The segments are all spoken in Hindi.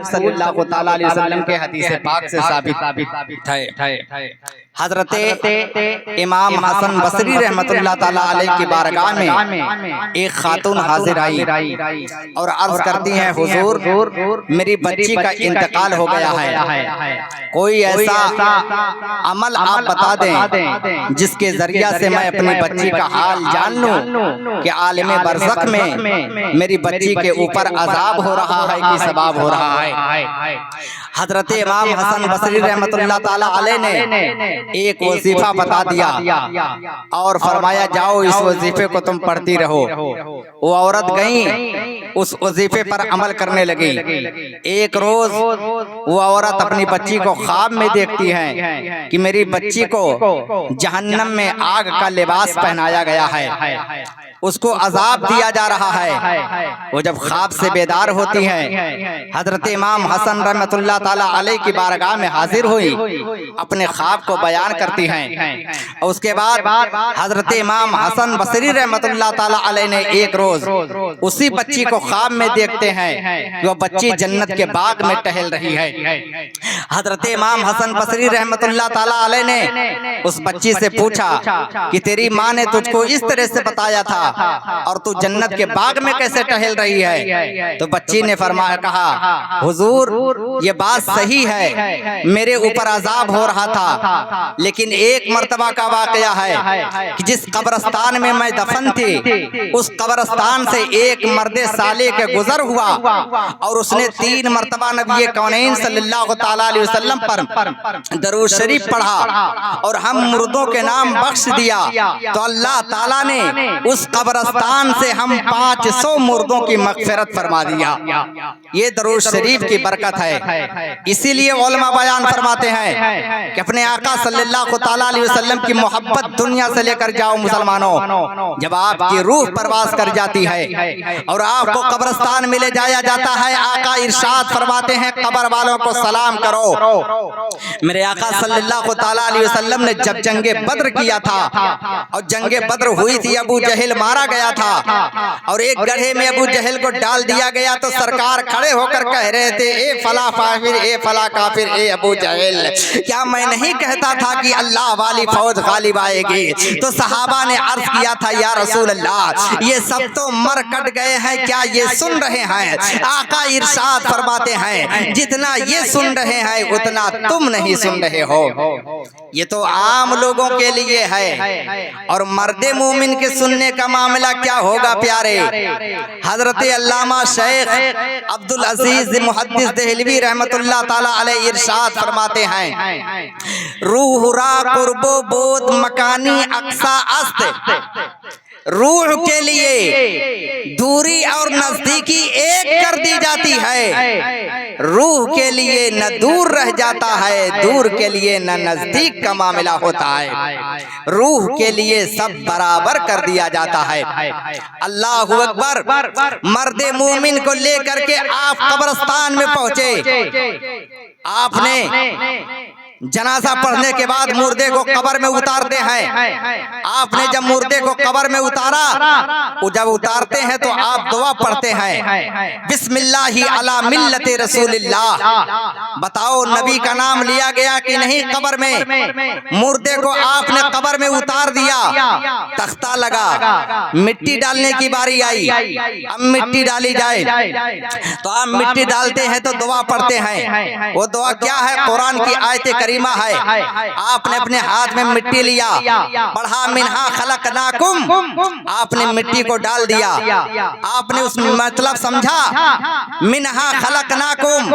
सल्लल्लाहु ताला अलैहि वसल्लम के हदीस पाक से साबित है। हजरत इमाम हसन बसरी रहमतुल्लाह ताला अलैह की बारगाह में एक खातून हाजिर आई और अर्ज करती हैं, हुजूर मेरी बच्ची का इंतकाल हो गया है, कोई ऐसा अमल आप बता दें जिसके जरिया से मैं अपनी बच्ची का हाल जान लूं कि आलिम बरज़ख में मेरी बच्ची के ऊपर अजाब हो रहा है कि सवाब हो रहा है। हजरत इमाम हसन बसरी रहमतुल्लाह ताला अलैह ने एक वजीफा बता दिया और फरमाया, जाओ इस वजीफे को तुम पढ़ती रहो। वो औरत गई, उस वजीफे पर अमल करने लगी। एक रोज वो औरत अपनी बच्ची को ख्वाब में देखती है कि मेरी बच्ची को जहन्नम में आग का लिबास पहनाया गया है, उसको अजाब दिया जा रहा है। वो जब ख्वाब से बेदार होती है, हजरत इमाम हसन रहमतुल्लाह ताला अलैह की बारगाह में हाजिर हुई, अपने ख्वाब को बयान करती हैं। उसके बाद हजरत इमाम हसन बसरी रहमतुल्लाह ताला अलैह ने एक रोज उसी बच्ची को ख्वाब में देखते हैं, वो बच्ची जन्नत के बाग में टहल रही है। हजरत इमाम हसन बसरी रहमतुल्लाह ताला अलैह ने उस बच्ची से पूछा कि तेरी माँ ने तुझको इस तरह से बताया था और तू जन्नत के बाग में कैसे टहल रही है? तो बच्ची ने फरमाया, कहा हुजूर ये बात सही है, मेरे ऊपर अजाब हो रहा था, लेकिन एक मर्तबा का वाकया है कि जिस कब्रिस्तान में मैं दफन थी, उस कब्रिस्तान से एक मर्दे साले के गुजर हुआ और उसने 3 मर्तबा नबी कौनैन सल्लल्लाहु ताला अलैहि वसल्लम पर दरूद शरीफ पढ़ा और हम मुर्दों के नाम बख्श दिया, तो अल्लाह ताला ने उस कब्रिस्तान से हम 500 मुर्दों की मगफिरत फरमा दिया। ये दरूद शरीफ की बरकत है। इसीलिए उलमा बयान फरमाते हैं कि अपने आका सल्लल्लाहु ताला अलैहि वसल्लम की मोहब्बत दुनिया से लेकर जाओ मुसलमानों। जब आपकी रूह परवास कर जाती है और आपको कब्रिस्तान में ले जाया जाता है, आका इरशाद फरमाते हैं, कब्र वालों को सलाम करो। मेरे आका सल्लल्लाहु ताला अलैहि वसल्लम ने जब जंगे बद्र किया था और जंगे बद्र हुई थी, अबू जहल मारा गया था और एक गड्ढे में अबू जहल को डाल दिया गया, तो सरकार खड़े होकर कह रहे थे, ए फला काफिर, ए फला काफिर, ए अबू जहल, क्या मैं नहीं कहता था कि अल्लाह वाली फौज गालिब आएगी? तो सहाबा ने अर्ज किया था, या रसूल अल्लाह ये सब तो मर कट गए हैं, क्या ये सुन रहे हैं? आका इरशाद फरमाते हैं, जितना ये सुन रहे हैं उतना तुम नहीं सुन रहे हो। ये तो आम लोगों के लिए है, और मर्दे मोमिन के सुनने का मामला क्या होगा प्यारे? हजरत अल्लामा शेख अब्दुल अजीज मुहद्दिस देहलवी रहमतुल्लाह ताला अलैह इरशाद फरमाते हैं, रूह रा कुर्बो बोध मकानी अक्सा अस्त, रूह के लिए दूरी और नजदीकी एक कर दी जाती है, रूह के लिए न दूर रह जाता है, दूर के लिए न नजदीक का मामला होता है, रूह के लिए सब बराबर कर दिया जाता है। अल्लाहु अकबर। मर्दे मोमिन को लेकर के आप कब्रिस्तान में पहुंचे, आपने जनाजा पढ़ने के बाद मुर्दे को कब्र में उतारते हैं। आपने जब मुर्दे को कब्र में उतारा, जब उतारते हैं तो आप दुआ पढ़ते हैं, बिस्मिल्लाहि अला मिल्लति रसूलिल्लाह। बताओ नबी का नाम लिया गया कि नहीं कब्र में? मुर्दे को आपने कब्र में उतार दिया, तख्ता लगा, मिट्टी डालने की बारी आई, अब मिट्टी डाली जाए, तो आप मिट्टी डालते हैं तो दुआ पढ़ते हैं। वो दुआ क्या है? कुरान की आयत करीमा है। आपने अपने हाथ में मिट्टी लिया, पढ़ा मिन्हा खलकनाकुम, आपने मिट्टी को डाल दिया, आपने उस मतलब समझा, मिन्हा खलकनाकुम,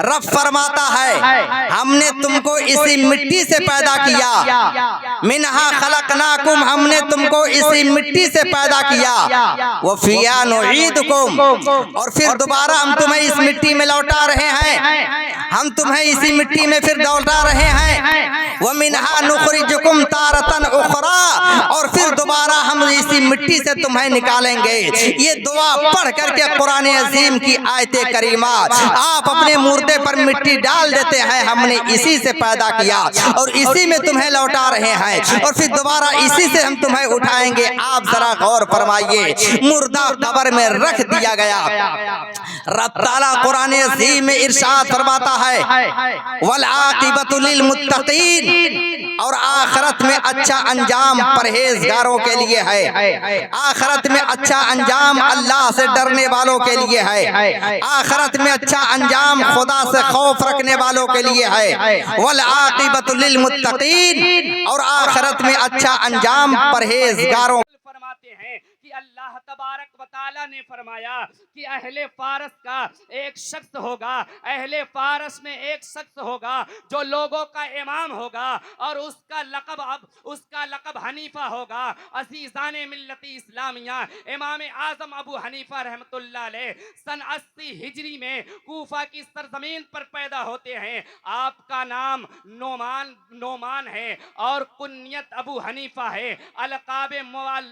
रब फरमाता है हमने तुमको इसी मिट्टी से पैदा किया, मिन्हा खलकनाकुम, हमने तुमको इसी मिट्टी से पैदा किया, वो फिया नुईदुकुम, और फिर दोबारा हम तुम्हें इस मिट्टी में लौटा रहे हैं। हम तुम्हें इसी मिट्टी में फिर लौटा रहे हैं। व मिन्हा नुखरिजुकुम तारतन उखरा, और फिर दोबारा हम इसी मिट्टी से तुम्हें निकालेंगे। ये दुआ पढ़ करके कुरान अजीम की आयते करीमा आप अपने मुर्दे पर मिट्टी डाल देते हैं, हमने इसी से पैदा किया और इसी में तुम्हें लौटा रहे हैं, और फिर दोबारा इसी से हम तुम्हें उठाएंगे। आप जरा गौर फरमाइए, मुर्दा कब्र में रख दिया गया। रब ताला कुरान अज़ीम में इरशाद फरमाता है, वल आक़िबतु लिल मुत्तक़ीन, और आखिरत में अच्छा अंजाम परहेजगारों के लिए है। आखिरत में अच्छा अंजाम अल्लाह से डरने वालों के लिए है। आखिरत में अच्छा अंजाम खुदा से खौफ रखने वालों के लिए है। वल आक़िबतु लिल मुत्तक़ीन, और आखिरत में अच्छा अंजाम परहेजगारों। फरमाते हैं कि अल्लाह तबारक व तआला ने फरमाया कि अहले फारस का एक शख्स होगा, अहले फारस में एक शख्स होगा जो लोगों का इमाम होगा, और उसका लक़ब हनीफा होगा। अज़ीज़ाने मिल्लती इस्लामिया, इमाम आज़म अबू हनीफा रहमतुल्लाह अलैह सन 80 हिजरी में कूफा की सरजमीन पर पैदा होते हैं। आपका नाम नोमान है और कुन्यत अबू हनीफा है। अलक़ाब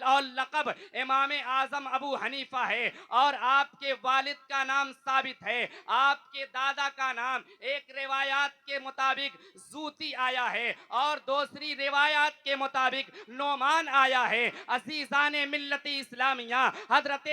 और लक़ब इमाम आज़म अबू हनीफा है, और आपके वालिद का नाम साबित है। आपके दादा का नाम एक रिवायात के मुताबिक जूती आया है और दूसरी रिवायात के मुताबिक नोमान आया है। अज़ीज़ाने मिल्लती इस्लामिया, हज़रत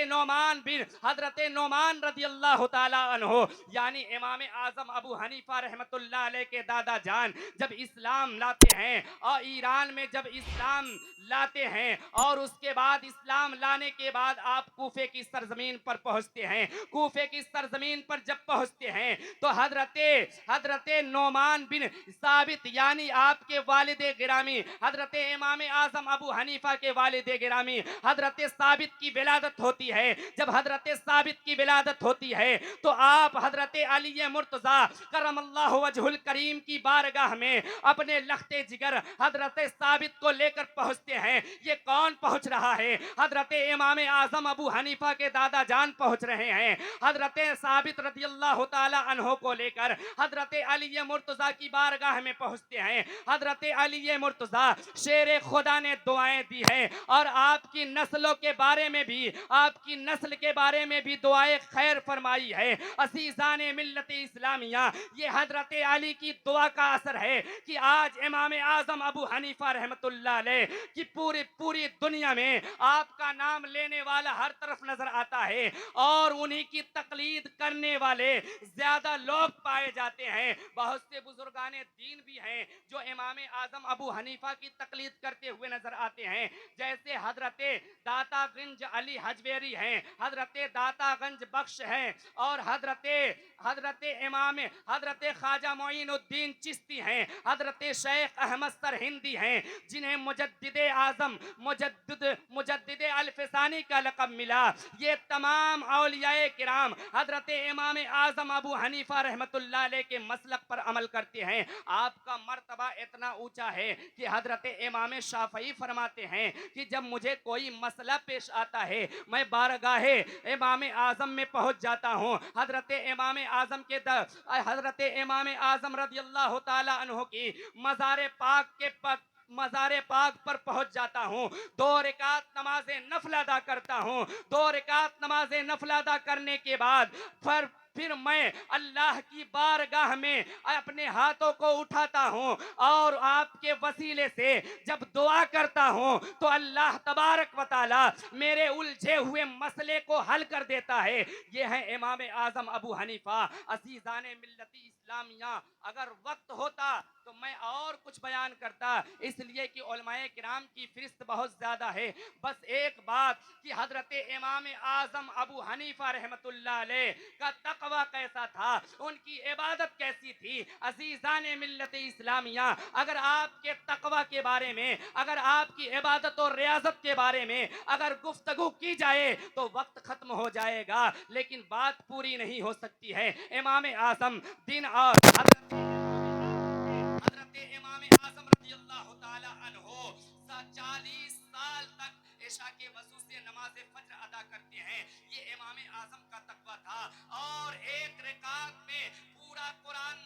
नोमान रज़ियल्लाहु ताला अन्हु यानी इमाम आज़म अबू हनीफा रहमतुल्लाह अलैह के दादा जान जब इस्लाम लाते हैं और ईरान में जब इस्लाम लाते हैं, और उसके बाद इस्लाम लाने के बाद आप कूफे की सरजमीन पर पहुंचते हैं। कूफे की सरजमीन पर जब पहुंचते हैं तो हजरते नोमान बिन साबित यानी आपके वालिदे गिरामी हजरत इमाम आज़म अबू हनीफा के वालिदे गिरामी हजरत साबित की विलादत होती है। जब हजरत साबित की विलादत होती है तो आप हजरत अली मुर्तज़ा करमल्लाहु वजहुल करीम की बारगाह में अपने लख्ते जिगर हजरत साबित को लेकर पहुंचते हैं। ये कौन पहुंच रहा है? हजरत इमाम आज़म अबू हनीफा के दादा जान पहुंच रहे हैं। हजरत साबित रज़ियल्लाहु ताला अन्हो को लेकर हजरत अली मुर्तज़ा की बारगाह में पहुंचते हैं। हजरत अली मुर्तज़ा शेर खुदा ने दुआएं दी हैं, और आपकी नस्लों के बारे में भी, आपकी नस्ल के बारे में भी दुआएं खैर फरमाई है। अज़ीज़ाने मिल्लत इस्लामिया, ये हजरत अली की दुआ का असर है कि आज इमाम आज़म अबू हनीफा रहमतुल्लाह अलैह की पूरी दुनिया में आपका नाम लेने वाला हर तरफ नजर आता है, और उन्हीं की तकलीद करने वाले ज्यादा लोग पाए जाते हैं। बहुत से बुजुर्गाने दीन भी हैं जो इमाम आज़म अबू हनीफा की तकलीद करते हुए नजर आते हैं, जैसे हजरते दातागंज अली हजवेरी हैं, हजरते दातागंज बख्श हैं, और हजरते ख्वाजा मोइनुद्दीन चिश्ती हैं, हजरते शेख अहमद सरहिंदी हैं, जिन्हें मुजद्दिदे आज़म मुजद्दिदे अल्फसानी का लक़ब मिला। ये तमाम औलियाए किराम हजरत इमाम आज़म अबू हनीफा रहमतुल्लाह अलैह के मसलक पर अमल करते हैं। आपका मर्तबा इतना ऊंचा है कि हजरत इमाम शाफ़ई फरमाते हैं कि जब मुझे कोई मसला पेश आता है मैं बारगाहे इमाम आज़म में पहुंच जाता हूं। हजरत इमाम आज़म रज़ियल्लाहु ताला अन्हु की मज़ारे पाक पर पहुंच जाता हूं। 2 रकात नमाज़े नफल अदा करता हूं। 2 रकात नमाज़े नफल अदा करने के बाद फिर मैं अल्लाह की बारगाह में अपने हाथों को उठाता हूं, और आपके वसीले से जब दुआ करता हूं तो अल्लाह तबारक व तआला मेरे उलझे हुए मसले को हल कर देता है। ये है इमाम आज़म अबू हनीफा। अज़ीज़ाने मिल्लती इस्लामिया, अगर वक्त होता तो मैं और कुछ बयान करता, इसलिए कि उलमाए किराम की फ़हरिस्त बहुत ज़्यादा है। बस एक बात कि हज़रत इमाम आज़म अबू हनीफा रहमतुल्लाह अलैह का तक़वा कैसा था, उनकी इबादत कैसी थी। अज़ीज़ाने मिल्लत इस्लामिया, अगर आपके तक़वा के बारे में, अगर आपकी इबादत और रियाज़त के बारे में अगर गुफ्तगू की जाए तो वक्त ख़त्म हो जाएगा, लेकिन बात पूरी नहीं हो सकती है। इमाम आज़म दिन और हज़रत इमाम आज़म रज़ियल्लाहु ताला अन्हु 40 साल तक इशा के वज़ू से नमाज फज्र अदा करते हैं। ये इमाम आज़म का तक़वा था, और एक रकात में पूरा कुरान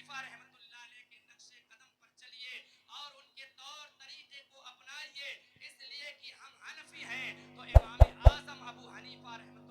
हनीफा रहमतुल्लाह अलैह के नक्शे कदम पर चलिए और उनके तौर तरीके को अपनाइए, इसलिए कि हम हनफी हैं तो इमाम आजम अबू हनीफा रहमतुल्लाह